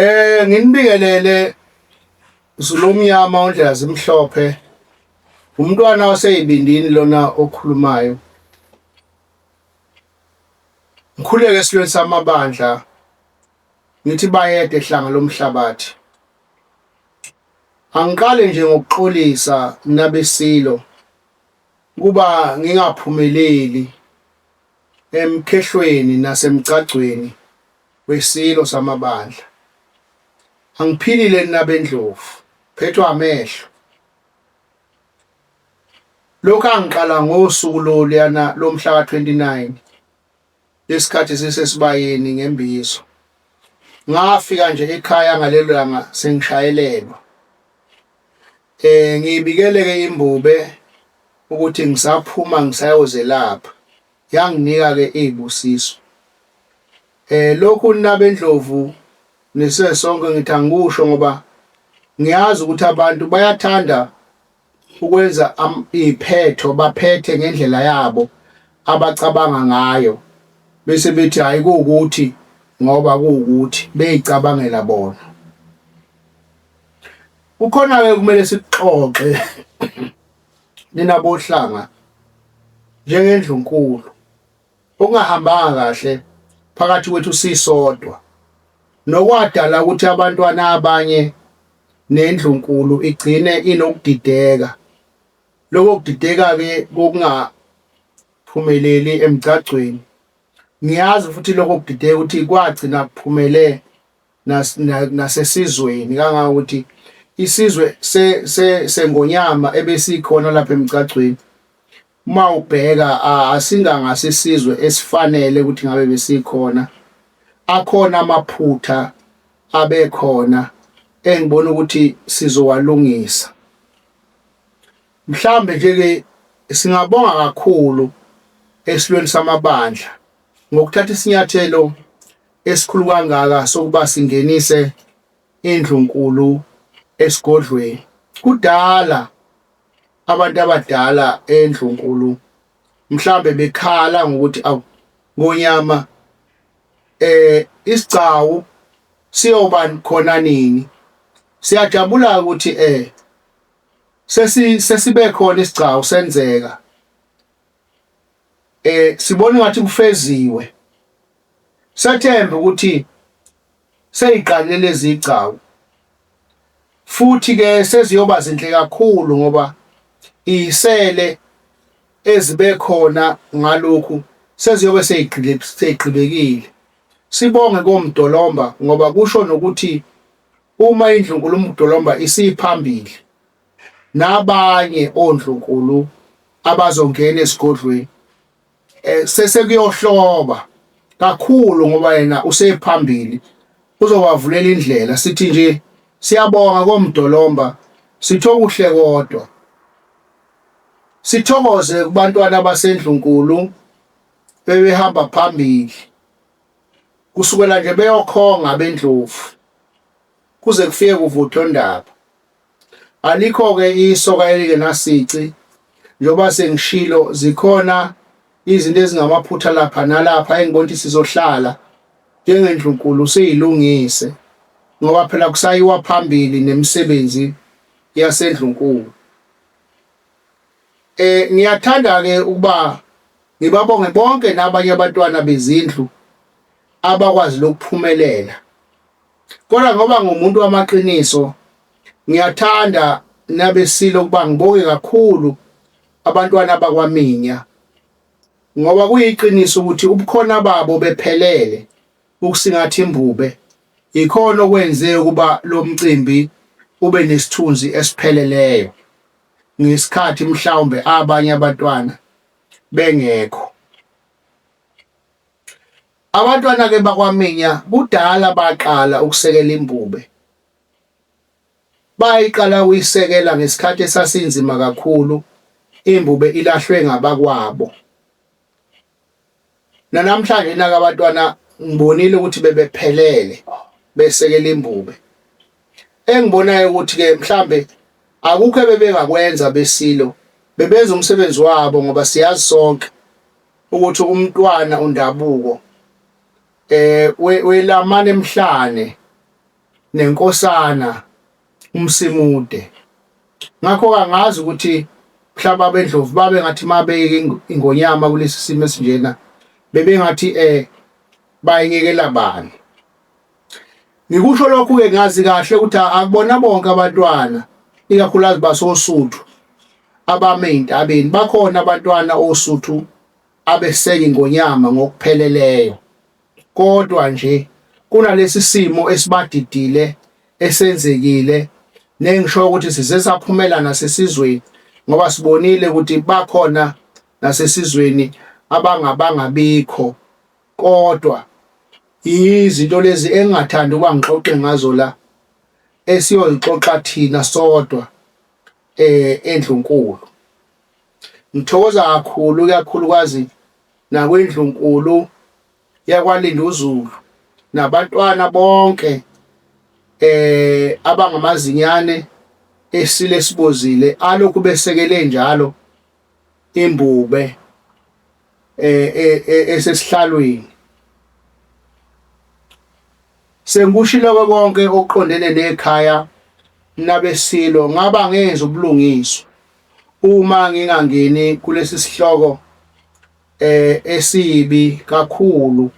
Nginibingelele Zulumnyama ondlela zimhlophe umntwana waseyibindini lona okhulumayo. Ngikhuleke esilweni samabandla ngithi bayede ehlanga lomhlabathi. Angiqale nje ngokuxolisa nabesilo kuba ngingaphumeleli emkhehlweni nasemgcagcweni wesilo samabandla. Angiphilile nabendlovu phethwe amehlo. Lokho angiqala ngosuku loluyana lomhla ka-29 lesikhathi sisesibayeni ngembizo. Ngafika nje ekhaya ngalelo langa sengishayelelwa. Ngibikele-ke imbube ukuthi ngisaphuma ngisayozelapha. Yanginika-ke iy'busiso. Lokhu nabendlovu nesesonke ngithi angikusho ngoba ngiyazi ukuthi abantu bayathanda ukwenza iy'phetho baphethe ngendlela yabo abacabanga ngayo bese bethi hayi kuwukuthi ngoba kuwukuthi beyicabangela bona. Kukhona-ke kumele sikuxoxe nina bohlanga njengendlunkulu okungahambanga kahle phakathi kwethu sisodwa nokwadala ukuthi abantwana abanye nendlunkulu igcine inokudideka. Lokho kudideka-ke kokungaphumeleli emgcagcweni. Ngiyazi futhi lokho kudideka ukuthi kwagcina kuphumele nasesizweni kangangokuthi isizwe sengonyama ebesikhona lapha emgcagcweni uma ubheka asingangasisizwe esifanele ukuthi ngabe besikhona. Akhona amaphutha abekhona engibona ukuthi sizowalungisa. Mhlambe nje-ke singabonga kakhulu esilweni samabandla ngokuthatha isinyathelo esikhulu kangaka sokuba singenise indlunkulu esigodlweni. Kudala abantu abadala endlunkulu mhlambe bekhala ngokuthi ngonyama isigcawu siyoba khona nini. Siyajabula ukuthi sesibe khona isigcawu senzeka. Sibona ngathi kufeziwe. Sathemba ukuthi seyiqalile lezi igcawu. Futhi-ke seziyoba zinhle kakhulu ngoba isele ezibe khona ngalokhu seziyobe seyigqibekile. Sibonge komdolomba ngoba kusho nokuthi uma indlunkulu umdolomba isiphambili nabanye ondlunkulu abazongena esigodlweni sesekuyohloba kakhulu ngoba yena usephambili uzobavulela indlela. Sithi nje siyabonga komdolomba sithokuhle kodwa sithokoze kubantwana basendlunkulu bebehamba phambili kusukela nje beyokhonga bendlovu kuze kufike kuvuthondaba. Alikho-ke isoka elingenasici njengoba sengishilo zikhona izinto ezingamaphutha lapha nalapha engibona ukuthi sizohlala njengendlunkulu siyilungise ngoba phela kusayiwa phambili nemisebenzi yasendlunkulu. Ngiyathanda-ke ukuba ngibabonge bonke nabanye abantwana bezindlu abakwazi lokuphumelela. Kodwa ngoba ngumuntu wamaqiniso ngiyathanda nabesilo ukuba ngibonge kakhulu abantwana bakwaminya ngoba kuyiqiniso ukuthi ubukhona babo bephelele ukusingatha imbube ikhona okwenze ukuba lo mcimbi ube nesithunzi esipheleleyo ngesikhathi mhlawumbe abanye abantwana bengekho. Abantwana-ke bakwaminya kudala baqala ukusekela imbube. Bayiqala ukuyisekela ngesikhathi esasinzima kakhulu imbube ilahlwe ngabakwabo. Namhlanje naka abantwana ngibonile ukuthi bebephelele besekela imbube. Engibonayo ukuthi-ke mhlambe akukho bebengakwenza besilo bebenza umsebenzi wabo ngoba siyazi sonke ukuthi umntwana undabuko welamane emhlane nenkosana umsimude. Ngakho kangazi ukuthi mhlawumbe abendlovu babe ngathi mabeke ingonyama kulesi simo esinjena bebengathi bayekela bani. Ngikusho lokhu ke ngazi kahle ukuthi akubona bonke abantwana ikakhulukazi basosuthu abame intabeni, bakhona abantwana osuthu abeseka ingonyama ngokupheleleyo. Kodwa nje kunalesi simo esibadidile esenzekile nengisho ukuthi size saphumela nasesizweni ngoba sibonile ukuthi bakhona nasesizweni abangabikho, kodwa izinto lezi engingathanda ukuba ngixoxe ngazo la esiyozixoxa thina sodwa eNdlunkulu. Ngithokoza kakhulukazi nakweNdlunkulu yakwaLinda uZulu nabantwana bonke abangamazinyane esile sibozile alokhu besekele njalo imbube esesihlalweni. Sengikushilo konke okuqondene nekhaya nabesilo ngaba ngenza ubulungiswa uma ngingangeni kulesi sihloko esibi kakhulu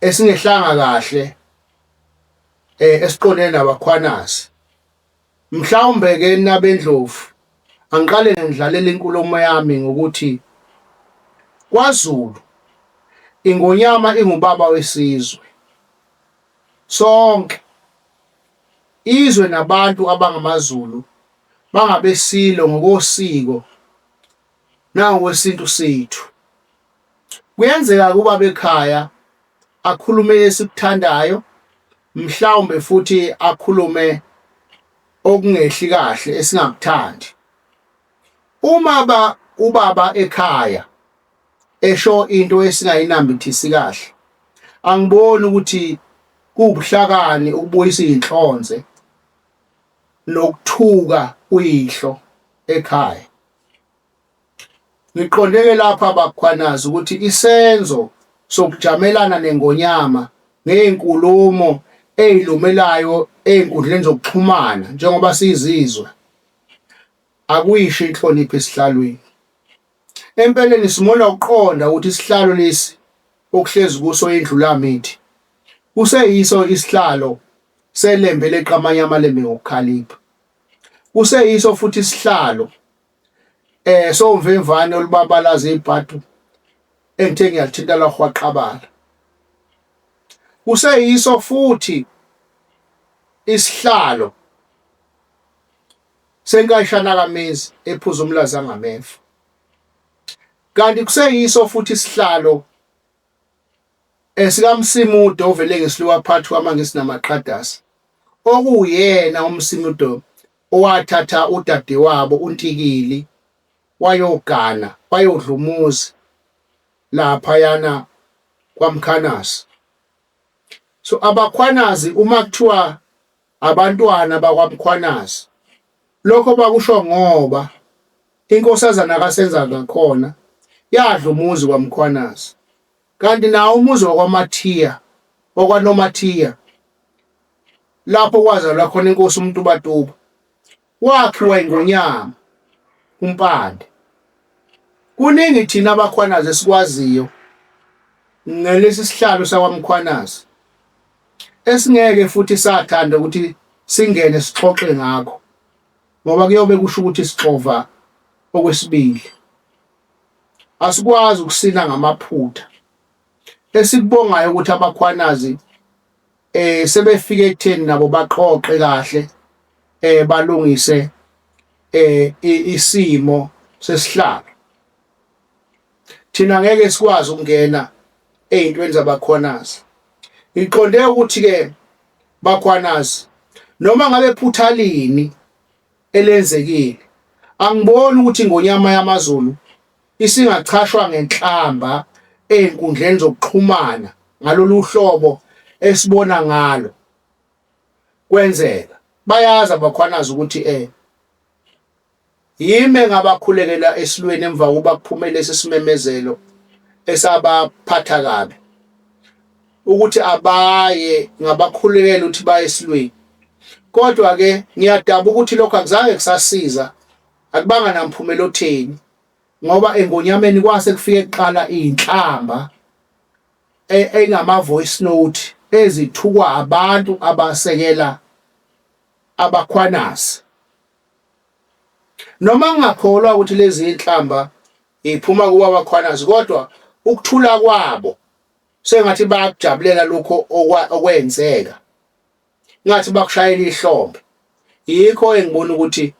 esingehlanga kahle esiqondene nabakhwanazi. Mhlawumbe ke nabendlovu angiqale ngidlalela inkulumo yami ngokuthi kwaZulu ingonyama ingubaba wesizwe sonke, izwe nabantu abangamaZulu bangabesilo ngokosiko nangokwesintu sethu. Kuyenzeka kuba bekhaya akhulume esikuthandayo, mhlawumbe futhi akhulume okungehli kahle esingakuthandi. Uma ubaba ekhaya esho into esingayinambithisi kahle, angiboni ukuthi kubuhlakani ukubuyisa inhlonze nokuthuka uyihlo ekhaya. Ngiqondeke lapha abakhwanazi ukuthi isenzo sokujamelana nengonyama ngezinkulumo ezilumelayo ezinkundleni zokuxhumana njengoba sizizwe akuyisho inhlonipho esihlalweni. Empeleni simona ukuqonda ukuthi isihlalo lesi okuhlezi kuso indlula mithi kuseyiso isihlalo selembe leqamanya amalembe ngokukhalipha. Kuseyiso futhi isihlalo somvemvane olubabalaza ibhadu engithe ngiyalithinta lahwaqabala. Kuseyiso futhi isihlalo senkayishana kaMezi ephuza umlazi angamefa. Kanti kuseyiso futhi isihlalo esikaMsimude ovele ngesiliwa phathi kwamangisi namaqhadasi, okuyena uMsimude owathatha udade wabo uNtikili wayogana wayodlumuza laphayana kwaMkhanasi. So abakhwanazi uma kuthiwa abantwana bakwaMkhwanazi lokho bakusho ngoba inkosazana kaSenza ngakhona yadla umuzi kwaMkhwanazi, kanti nawo umuzi wakwaMathiya wakwaNomathiya lapho kwazalwa khona inkosi uMtubatuba wakhiwa ingonyama uMpande. Kuningi thina abakhwanazi esikwaziyo ngelesi sihlalo sakwaMkhwanazi esingeke futhi sathanda ukuthi singene sixoxe ngakho ngoba kuyobe kusho ukuthi sixova okwesibili. Asikwazi ukusina ngamaphutha. Esikubongayo ukuthi abakhwanazi sebefike ekutheni nabo baqoqe kahle balungise isimo sesihlalo. Thina ngeke sikwazi ukungena ezintweni zabakhwanazi. Ngiqonde ukuthi ke bakhwanazi noma ngabe phutha lini elenzekile, angiboni ukuthi ingonyama yamaZulu isingachashwa ngenhlamba ezinkundleni zokuxhumana ngalolu hlobo esibona ngalo kwenzeka. Bayazi abakhwanazi ukuthi yime ngabakhulekela esilweni emva kokuba kuphumele esi simemezelo esabaphatha kabi. ukuthi abaye ngabakhulekela ukuthi baye esilweni. Kodwa ke ngiyadaba ukuthi lokho akuzange kusasiza, akubanga namphumela otheni, ngoba engonyameni kwase kufike kuqala iy'nhlamba engama-voice note ezithukwa abantu abasekela abakhwanazi. Noma ngingakholwa ukuthi lezi iy'nhlamba iphuma kuba abakhwanazi, kodwa ukuthula kwabo sengathi bayakujabulela lokho okwenzeka, ngathi bakushayela ihlombe. Yikho engibona ukuthi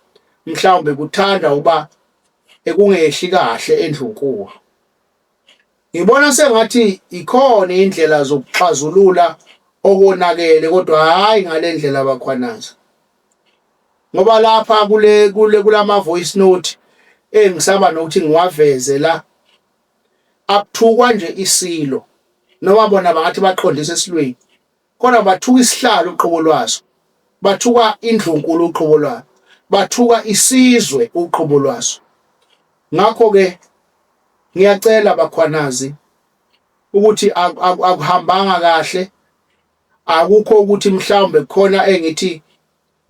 mhlawumbe kuthanda uba ekungehli kahle eNdlunkulu. Ngibona sengathi ikhona indlela zokuxazulula okonakele, kodwa hhayi ngale ndlela abakhwanazi. Ngoba lapha kulama voice note engisaba nokuthi ngiwaveze la, akuthukwa nje isilo, noma bona bangathi baqondisa esilweni, kodwa bathuka isihlalo uqobo lwaso, bathuka iNdlunkulu uqobo lwayo, bathuka isizwe uqobo lwaso. Ngakho-ke ngiyacela bakhwanazi ukuthi akuhambanga kahle, akukho ukuthi mhlawumbe khona engithi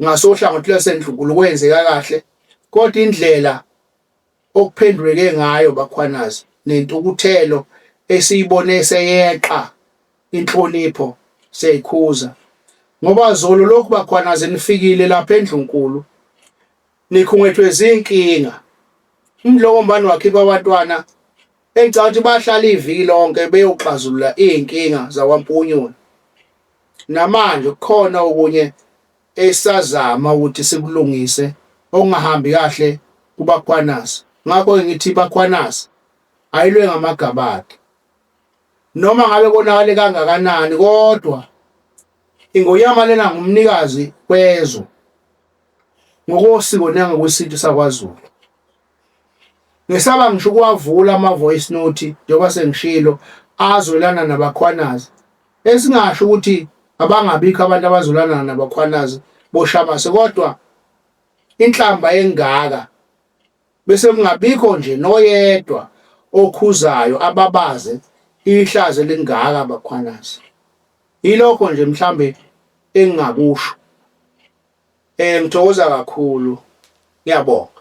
ngasohlangothi lwaseNdlunkulu kwenzeka kahle, kodwa indlela okuphenduleke ngayo bakhwanazi nentukuthelo esiyibone seyeqa inhlonipho siyayikhuza. Ngoba zolo lokhu bakhwanazi nifikile lapha eNdlunkulu nikhungethwe zinkinga. Umdlokombane wakhipha abantwana engicabanga ukuthi bahlala iviki lonke beyoxazulula iy'nkinga zakwaMpunyoni. Namanje kukhona okunye esazama ukuthi sikulungise okungahambi kahle kubakhwanazi. Ngakho ngithi bakhwanazi ayilwe ngamagabade, noma ngabe konakale kangakanani, kodwa iNgonyama lena ngumnikazi wezwe ngokosiko nangokwesintu sakwaZulu. Ngisaba ngisho ukuwavula ama-voice note njengoba sengishilo azwelana nabakhwanazi, esingasho ukuthi abangabikho abantu abazwelana nabakhwanazi boshamase, kodwa inhlamba engaka bese kungabikho nje noyedwa okhuzayo ababaze ihlazo lingaka abakhwanazi. Yilokho nje mhlambe engingakusho. Ngithokoza kakhulu, ngiyabonga.